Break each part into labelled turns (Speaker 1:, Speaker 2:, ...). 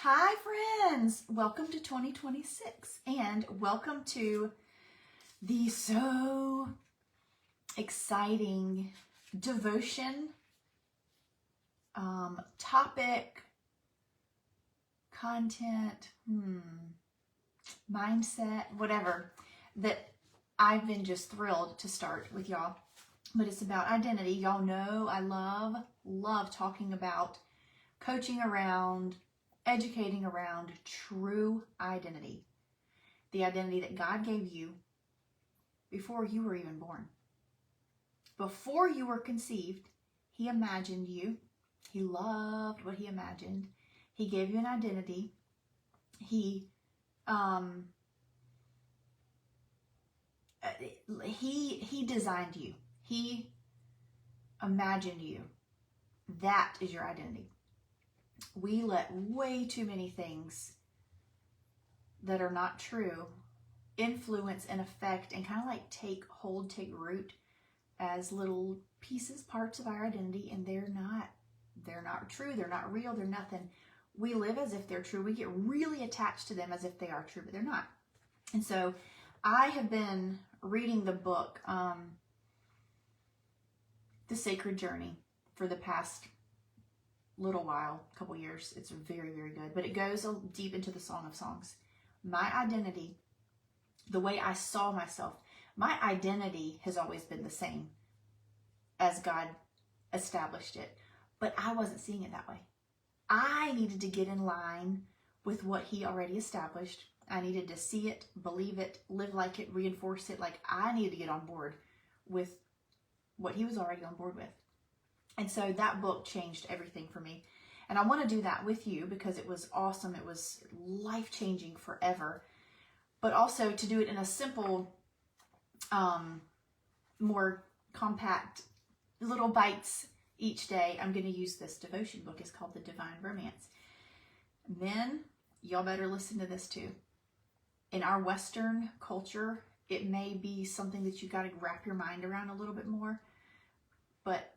Speaker 1: Hi friends, welcome to 2026 and welcome to the so exciting devotion topic, content, mindset, whatever, that I've been just thrilled to start with y'all. But it's about identity. Y'all know I love talking about coaching around, educating around true identity. The identity that God gave you before you were even born. Before you were conceived, He imagined you. He loved what He imagined. He gave you an identity. He designed you. He imagined you. That is your identity. We let way too many things that are not true influence and affect and kind of like take root as little pieces, parts of our identity, and they're not true, they're not real, they're nothing. We live as if they're true. We get really attached to them as if they are true, but they're not. And so I have been reading the book, The Sacred Journey, for the past little while, couple years. It's very, very good, but it goes deep into the Song of Songs. My identity, the way I saw myself, my identity has always been the same as God established it, but I wasn't seeing it that way. I needed to get in line with what He already established. I needed to see it, believe it, live like it, reinforce it. Like I needed to get on board with what He was already on board with. And so that book changed everything for me. And I want to do that with you because it was awesome. It was life-changing forever. But also to do it in a simple, more compact, little bites each day, I'm going to use this devotion book. It's called The Divine Romance. Men, y'all better listen to this too. In our Western culture, it may be something that you got to wrap your mind around a little bit more. But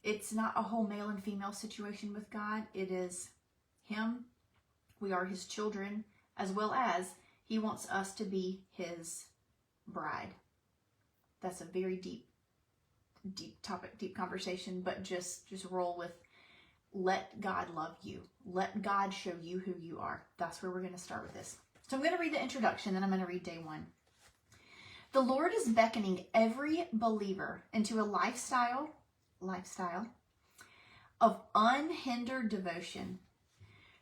Speaker 1: it's not a whole male and female situation with God. It is Him. We are His children, as well as He wants us to be His bride. That's a very deep topic, deep conversation, but just roll with, let God love you. Let God show you who you are. That's where we're going to start with this. So I'm going to read the introduction, then I'm going to read day 1. The Lord is beckoning every believer into a lifestyle of unhindered devotion.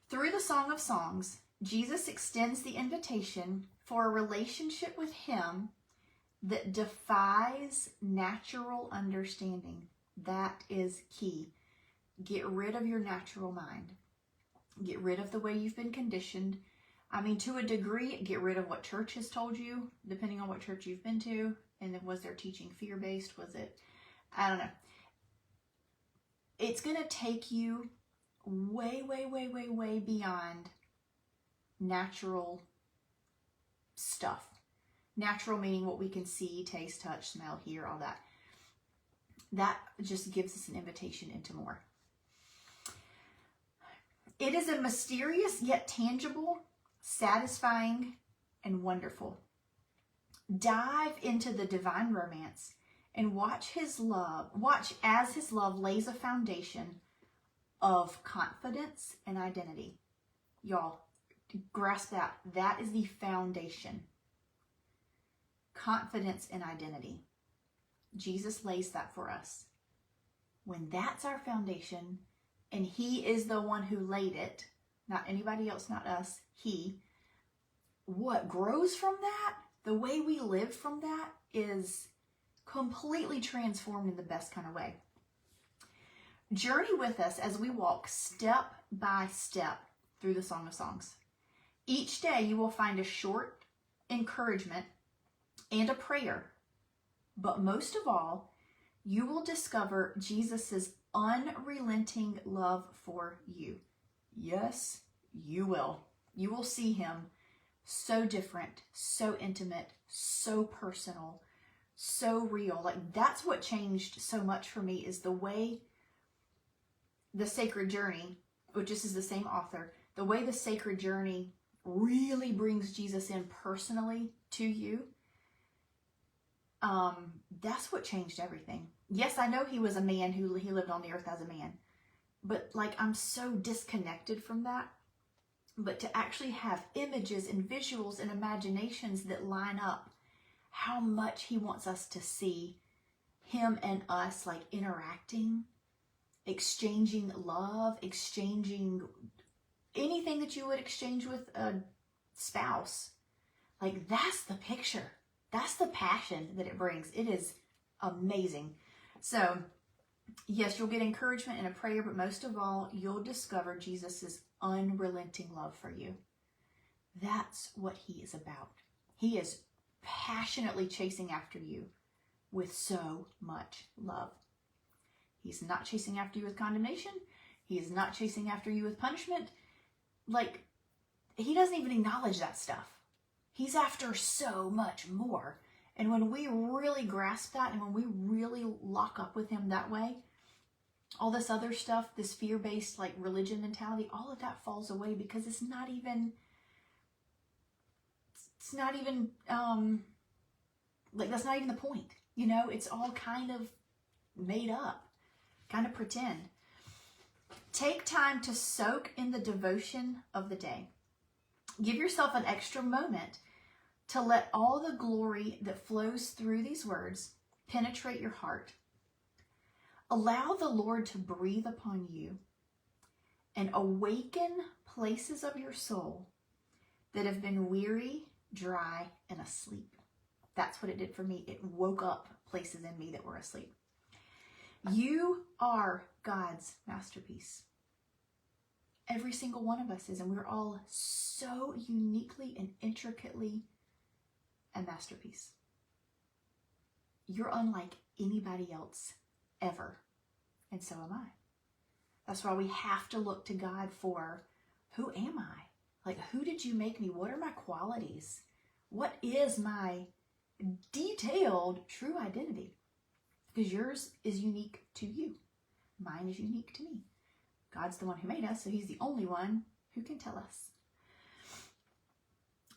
Speaker 1: Through the Song of Songs, Jesus extends the invitation for a relationship with Him that defies natural understanding. That is key. Get rid of your natural mind. Get rid of the way you've been conditioned. I mean, to a degree, get rid of what church has told you, depending on what church you've been to. And then was their teaching fear-based? Was it, I don't know. It's going to take you way, way, way, way, way beyond natural stuff. Natural meaning what we can see, taste, touch, smell, hear, all that. That just gives us an invitation into more. It is a mysterious yet tangible, satisfying, and wonderful. Dive into the divine romance and watch as His love lays a foundation of confidence and identity. Y'all, grasp that. That is the foundation. Confidence and identity. Jesus lays that for us. When that's our foundation, and He is the one who laid it, not anybody else, not us, He, what grows from that, the way we live from that is completely transformed in the best kind of way. Journey with us as we walk step by step through the Song of Songs. Each day you will find a short encouragement and a prayer. But most of all, you will discover Jesus's unrelenting love for you. Yes, you will. You will see Him so different, so intimate, so personal, so real. Like that's what changed so much for me is the way The Sacred Journey, which this is the same author, the way the sacred journey really brings Jesus in personally to you, that's what changed everything. Yes, I know he was a man he lived on the earth as a man, but like I'm so disconnected from that. But to actually have images and visuals and imaginations that line up how much he wants us to see him and us like interacting, exchanging love, exchanging anything that you would exchange with a spouse. Like that's the picture. That's the passion that it brings. It is amazing. So yes, you'll get encouragement in a prayer, but most of all, you'll discover Jesus's unrelenting love for you. That's what he is about. He is passionately chasing after you with so much love. He's not chasing after you with condemnation. He is not chasing after you with punishment. Like, he doesn't even acknowledge that stuff. He's after so much more. And when we really grasp that, and when we really lock up with him that way, all this other stuff, this fear-based like religion mentality, all of that falls away, because it's not even like, that's not even the point. You know, it's all kind of made up, kind of pretend. Take time to soak in the devotion of the day. Give yourself an extra moment to let all the glory that flows through these words penetrate your heart. Allow the Lord to breathe upon you and awaken places of your soul that have been weary, dry, and asleep. That's what it did for me. It woke up places in me that were asleep. You are God's masterpiece. Every single one of us is, and we're all so uniquely and intricately a masterpiece. You're unlike anybody else ever, and so am I. That's why we have to look to God for, who am I? Like, who did you make me? What are my qualities? What is my detailed true identity? Because yours is unique to you. Mine is unique to me. God's the one who made us, so he's the only one who can tell us.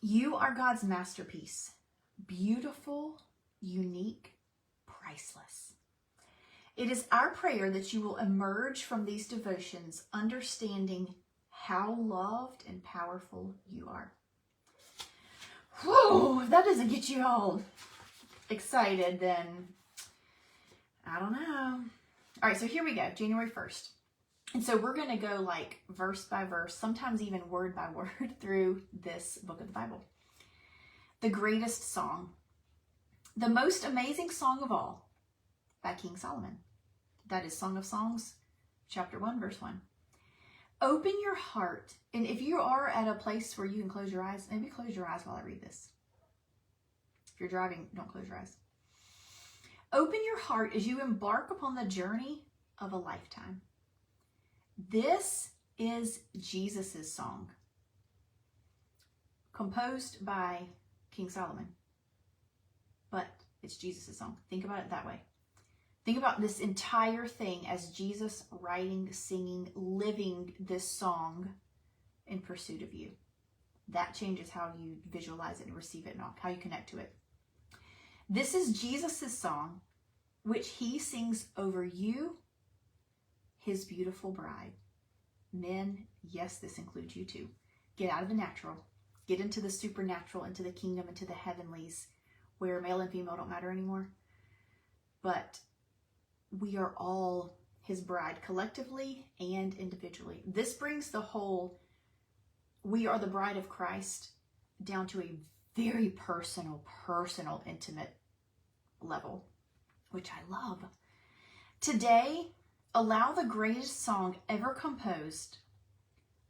Speaker 1: You are God's masterpiece. Beautiful, unique, priceless. It is our prayer that you will emerge from these devotions understanding how loved and powerful you are. Whoa, if that doesn't get you all excited, then I don't know. All right, so here we go, January 1st. And so we're going to go like verse by verse, sometimes even word by word through this book of the Bible. The greatest song, the most amazing song of all, by King Solomon. That is Song of Songs, chapter 1, verse 1. Open your heart, and if you are at a place where you can close your eyes, maybe close your eyes while I read this. If you're driving, don't close your eyes. Open your heart as you embark upon the journey of a lifetime. This is Jesus's song, composed by King Solomon, but it's Jesus's song. Think about it that way. Think about this entire thing as Jesus writing, singing, living this song in pursuit of you. That changes how you visualize it and receive it and how you connect to it. This is Jesus's song, which he sings over you, his beautiful bride. Men, yes, this includes you too. Get out of the natural. Get into the supernatural, into the kingdom, into the heavenlies, where male and female don't matter anymore. But we are all his bride, collectively and individually. This brings the whole, we are the bride of Christ, down to a very personal, intimate level, which I love. Today, allow the greatest song ever composed,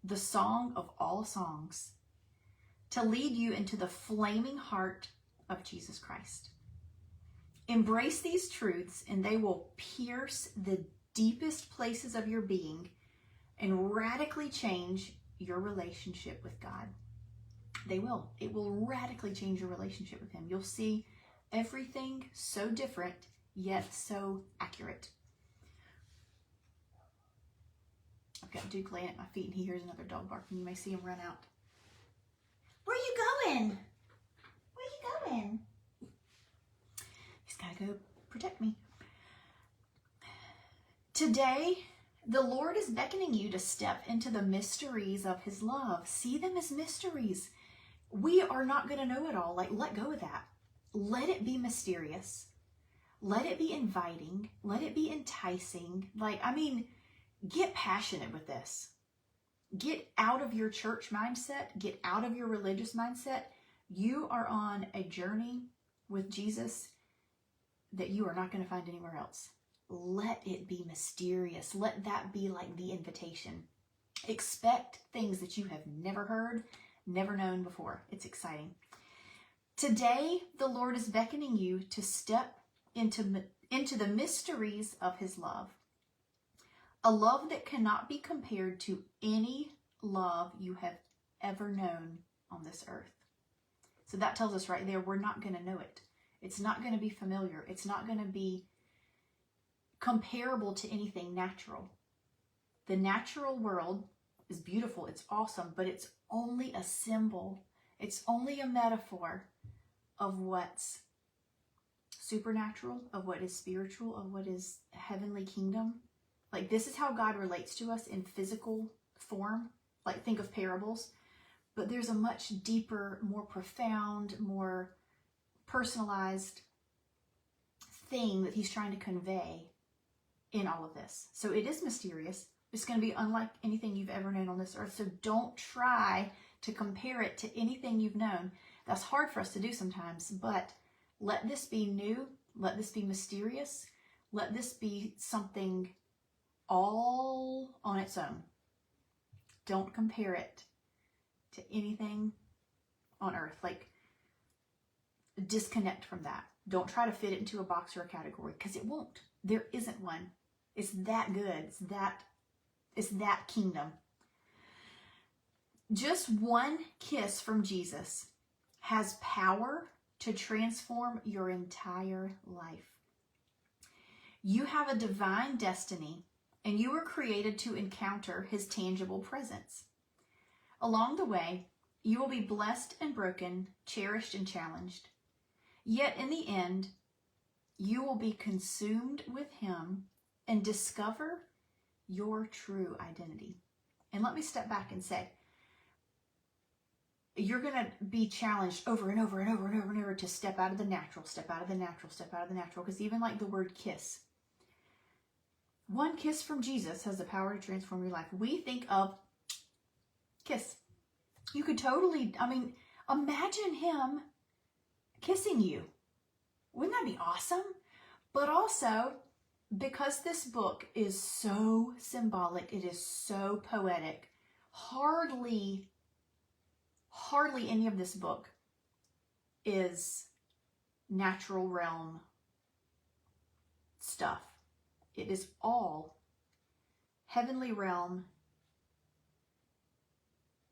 Speaker 1: the song of all songs, to lead you into the flaming heart of Jesus Christ. Embrace these truths, and they will pierce the deepest places of your being and radically change your relationship with God. They will. It will radically change your relationship with him. You'll see everything so different, yet so accurate. I've got Duke laying at my feet and he hears another dog barking. You may see him run out. Where are you going? Where are you going? He's got to go protect me. Today, the Lord is beckoning you to step into the mysteries of his love. See them as mysteries. We are not going to know it all. Like, let go of that. Let it be mysterious. Let it be inviting. Let it be enticing. Get passionate with this. Get out of your church mindset. Get out of your religious mindset. You are on a journey with Jesus that you are not going to find anywhere else. Let it be mysterious. Let that be like the invitation. Expect things that you have never heard, never known before. It's exciting. Today, the Lord is beckoning you to step into the mysteries of his love. A love that cannot be compared to any love you have ever known on this earth. So that tells us right there, we're not going to know it. It's not going to be familiar. It's not going to be comparable to anything natural. The natural world is beautiful. It's awesome, but it's only a symbol. It's only a metaphor of what's supernatural, of what is spiritual, of what is heavenly kingdom. Like, this is how God relates to us in physical form. Like, think of parables. But there's a much deeper, more profound, more personalized thing that he's trying to convey in all of this. So it is mysterious. It's going to be unlike anything you've ever known on this earth. So don't try to compare it to anything you've known. That's hard for us to do sometimes, but let this be new. Let this be mysterious. Let this be something all on its own. Don't compare it to anything on earth. Like, disconnect from that. Don't try to fit it into a box or a category, because it won't. There isn't one. It's that good. It's that kingdom. Just one kiss from Jesus has power to transform your entire life. You have a divine destiny, and you were created to encounter his tangible presence. Along the way, you will be blessed and broken, cherished and challenged. Yet in the end, you will be consumed with him and discover your true identity. And let me step back and say, you're going to be challenged over and over and over and over and over to step out of the natural, step out of the natural, step out of the natural. Because even like the word kiss, one kiss from Jesus has the power to transform your life. We think of kiss. You could totally, imagine him kissing you. Wouldn't that be awesome? But also, because this book is so symbolic, it is so poetic, hardly any of this book is natural realm stuff. It is all heavenly realm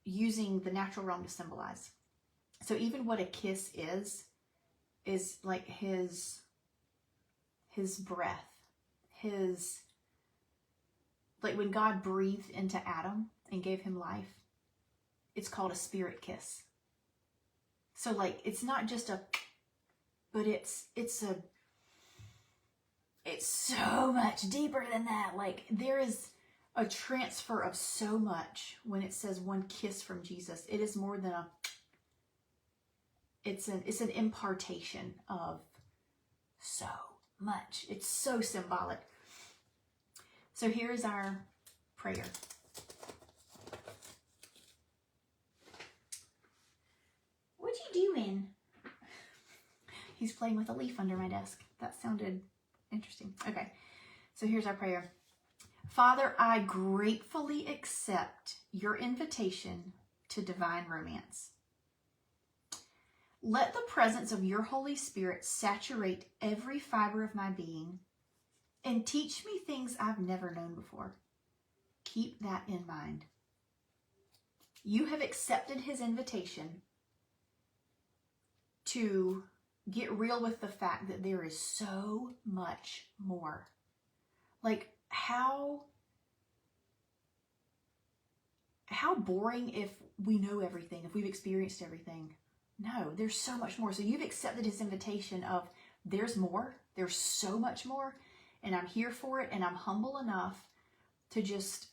Speaker 1: using the natural realm to symbolize. So even what a kiss is like his breath, like when God breathed into Adam and gave him life, it's called a spirit kiss. So like, it's not just but it's so much deeper than that. Like, there is a transfer of so much when it says one kiss from Jesus. It is more than it's an impartation of so much. It's so symbolic. So here is our prayer. What you doing? He's playing with a leaf under my desk. That sounded interesting. Okay, so here's our prayer. Father, I gratefully accept your invitation to divine romance. Let the presence of your Holy Spirit saturate every fiber of my being and teach me things I've never known before. Keep that in mind. You have accepted his invitation to get real with the fact that there is so much more. Like, how how boring if we know everything, if we've experienced everything. No, there's so much more. So you've accepted his invitation of there's more, there's so much more, and I'm here for it, and I'm humble enough to just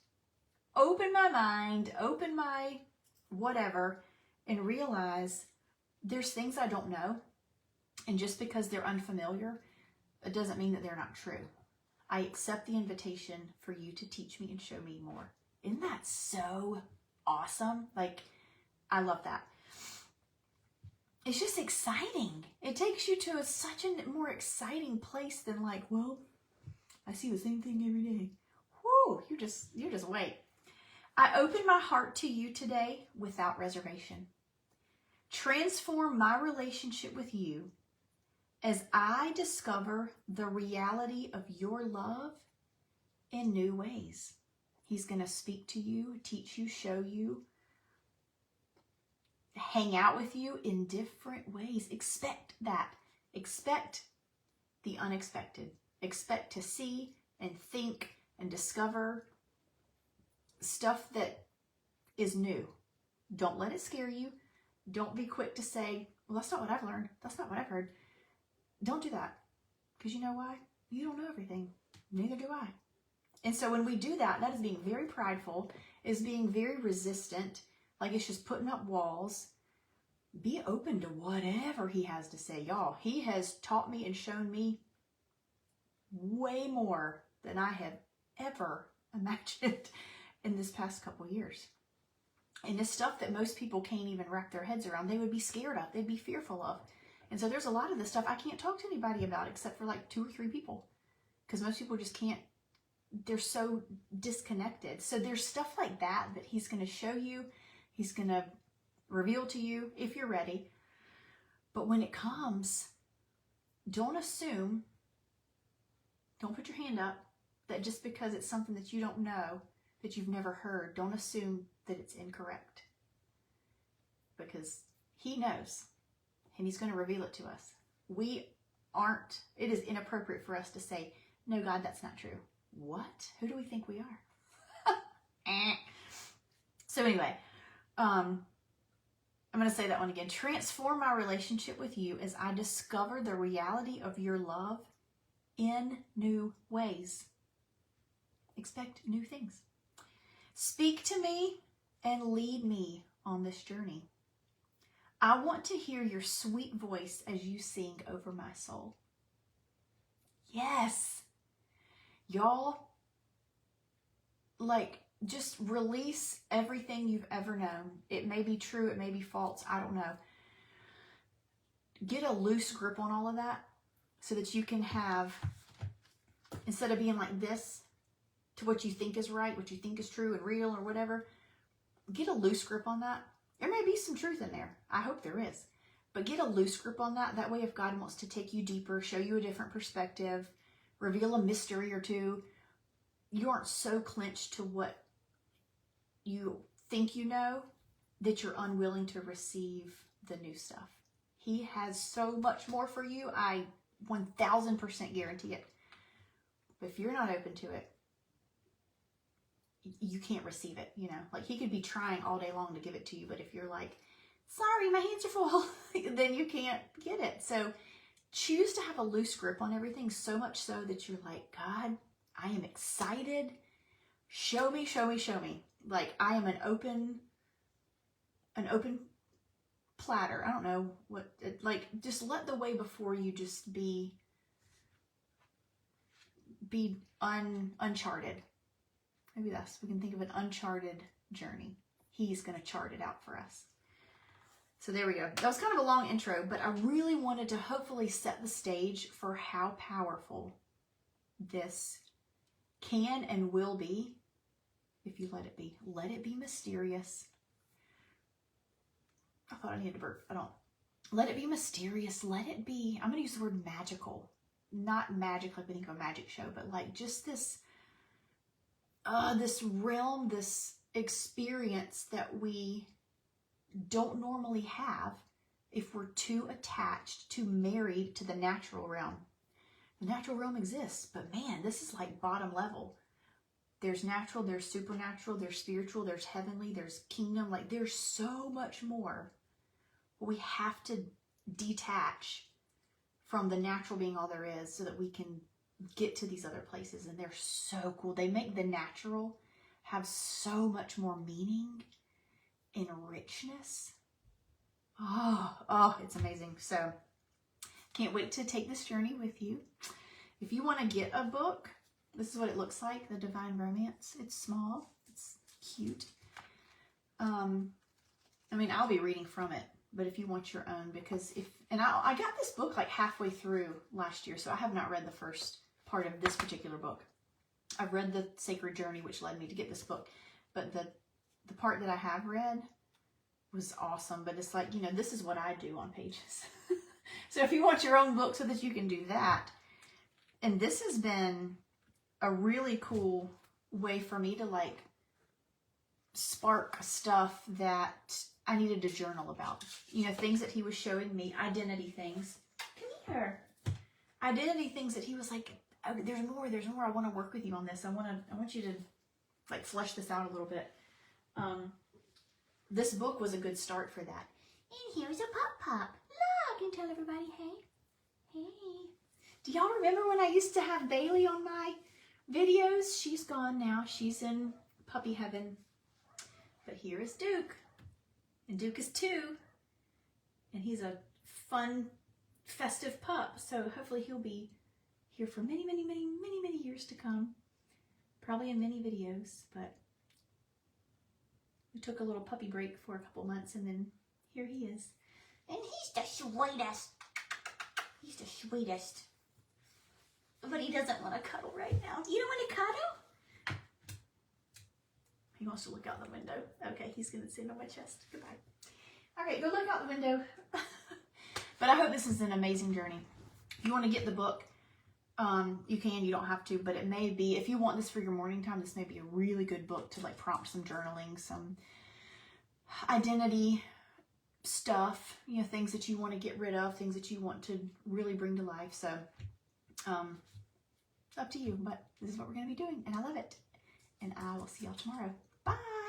Speaker 1: open my mind, open my whatever, and realize there's things I don't know. And just because they're unfamiliar, it doesn't mean that they're not true. I accept the invitation for you to teach me and show me more. Isn't that so awesome? Like, I love that. It's just exciting. It takes you to such a more exciting place than like, well, I see the same thing every day. Whoo, you just wait. I open my heart to you today without reservation. Transform my relationship with you as I discover the reality of your love in new ways. He's going to speak to you, teach you, show you, hang out with you in different ways. Expect that. Expect the unexpected. Expect to see and think and discover stuff that is new. Don't let it scare you. Don't be quick to say, well, that's not what I've learned. That's not what I've heard. Don't do that. Because you know why? You don't know everything. Neither do I. And so when we do that, that is being very prideful, is being very resistant, like it's just putting up walls. Be open to whatever he has to say. Y'all, he has taught me and shown me way more than I have ever imagined in this past couple years. And it's stuff that most people can't even wrap their heads around. They would be scared of. They'd be fearful of. And so there's a lot of this stuff I can't talk to anybody about except for like 2 or 3 people. Because most people just can't. They're so disconnected. So there's stuff like that that he's going to show you. He's going to reveal to you if you're ready. But when it comes, don't assume, don't put your hand up, that just because it's something that you don't know, that you've never heard, don't assume that it's incorrect. Because he knows, and he's going to reveal it to us. It is inappropriate for us to say, no, God, that's not true. What? Who do we think we are? So anyway, I'm going to say that one again. Transform my relationship with you as I discover the reality of your love in new ways. Expect new things. Speak to me and lead me on this journey. I want to hear your sweet voice as you sing over my soul. Yes. Y'all, like, just release everything you've ever known. It may be true, it may be false, I don't know. Get a loose grip on all of that so that you can have, instead of being like this to what you think is right, what you think is true and real or whatever, get a loose grip on that. There may be some truth in there. I hope there is. But get a loose grip on that. That way, if God wants to take you deeper, show you a different perspective, reveal a mystery or two, you aren't so clenched to what you think you know that you're unwilling to receive the new stuff. He has so much more for you. I 1000% guarantee it. But if you're not open to it, you can't receive it, you know. Like, he could be trying all day long to give it to you, but if you're like, sorry, my hands are full, then you can't get it. So choose to have a loose grip on everything, so much so that you're like, God, I am excited. Show me, show me, show me. Like, I am an open platter. I don't know what, like, just let the way before you just be uncharted. Maybe we can think of an uncharted journey. He's going to chart it out for us. So there we go. That was kind of a long intro, but I really wanted to hopefully set the stage for how powerful this can and will be if you let it be. Let it be mysterious. I thought I needed to burp. I don't. Let it be mysterious. Let it be, I'm going to use the word magical. Not magic like we think of a magic show, but like just this realm, this experience that we don't normally have if we're too attached, too married to the natural realm. The natural realm exists, but man, this is like bottom level. There's natural, there's supernatural, there's spiritual, there's heavenly, there's kingdom. Like, there's so much more. We have to detach from the natural being all there is so that we can get to these other places. And they're so cool. They make the natural have so much more meaning and richness. Oh, it's amazing. So can't wait to take this journey with you. If you want to get a book, this is what it looks like, The Divine Romance. It's small. It's cute. I mean, I'll be reading from it, but if you want your own, because I got this book like halfway through last year, so I have not read the first part of this particular book. I've read The Sacred Journey, which led me to get this book, but the part that I have read was awesome. But it's like, you know, this is what I do on Pages. So if you want your own book so that you can do that, and this has been a really cool way for me to like spark stuff that I needed to journal about. You know, things that he was showing me, identity things. Come here. Identity things that he was like, oh, there's more. I want to work with you on this. I want you to like flesh this out a little bit. This book was a good start for that. And here's a pop. Look, and tell everybody, hey. Do y'all remember when I used to have Bailey on my videos? She's gone now. She's in puppy heaven. But here is Duke. And Duke is 2. And he's a fun, festive pup. So hopefully he'll be here for many, many, many, many, many years to come. Probably in many videos. But we took a little puppy break for a couple months, and then here he is. And he's the sweetest. He's the sweetest. But he doesn't want to cuddle right now. You don't want to cuddle? He wants to look out the window. Okay, he's going to sit on my chest. Goodbye. All right, go look out the window. But I hope this is an amazing journey. If you want to get the book, you can. You don't have to. But it may be, if you want this for your morning time, this may be a really good book to like prompt some journaling, some identity stuff, you know, things that you want to get rid of, things that you want to really bring to life. So, up to you, but this is what we're going to be doing, and I love it. And I will see y'all tomorrow. Bye.